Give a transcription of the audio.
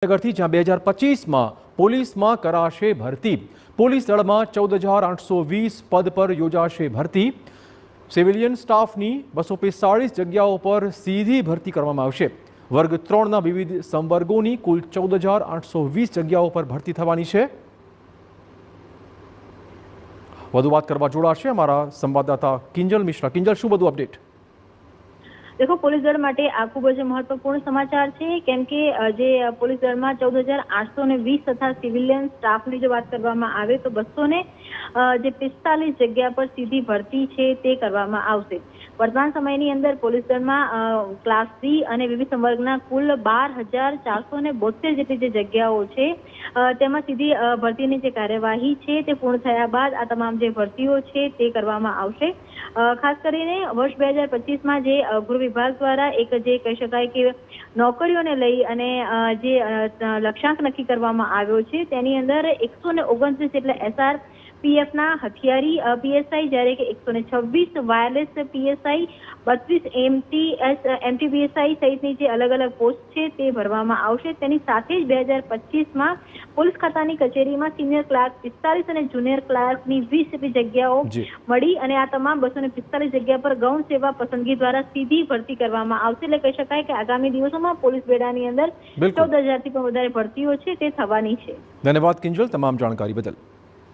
નગરથી જ્યાં 2025માં પોલીસમાં કરાશે ભરતી। પોલીસ દળમાં 14,820 પદ પર યોજાશે ભરતી। સિવિલિયન સ્ટાફની 245 જગ્યાઓ પર સીધી ભરતી કરવામાં આવશે। વર્ગ 3ના વિવિધ સંવર્ગોની કુલ 14,820 જગ્યાઓ પર ભરતી થવાની છે। વધુ વાત કરવા જોડાશે અમારા સંવાદદાતા કિંજલ મિશ્રા। કિંજલ, શું બધું અપડેટ? देखो, पुलिस दल माटे आ खूब ज महत्वपूर्ण समाचार है, केम के जे पुलिस दल में 14,820 तथा सिविलियन स्टाफ की जो बात करवामां आवे तो 245 जग्या पर सीधी भर्ती है ते करवामां आवशे। वर्तमान समय अंदर पुलिस दल में क्लास 3 और विविध संवर्गना कुल 12,472 जेटली जग्याओ छे तेमां सीधी भर्ती की कार्यवाही है ते पूर्ण थया बाद आ तमाम जे भर्तीओ छे ते करवामां आवशे। खास करीने वर्ष 2025 में जे गृह विभाग द्वारा एक जे कही शकाय के नौकरीओने लई अने जे लक्ष्यांक नक्की करवामां आव्यो छे तेनी अंदर 129 जेटला SRPF ना हथियारी PSI, ज्यारे के 126 वायरलेस PSI, 32 MTBSI सहितनी जे अलग अलग पोस्ट छे ते भरवामां आवशे। तेनी साथे ज 2025 में पुलिस खातानी कचेरी में सीनियर क्लार्क 45 और जूनियर क्लार्क की 20 जेटली जग्याओ मळी अने आ तमाम 245 जग्या पर गौण सेवा पसंदगी द्वारा सीधी भर्ती करवामां आवशे। એટલે કહી શકાય કે આગામી દિવસોમાં પોલીસ બેડાની અંદર 14,000 થી પણ વધારે ભરતીઓ છે તે થવાની છે। ધન્યવાદ કિંજલ, તમામ જાણકારી બદલ।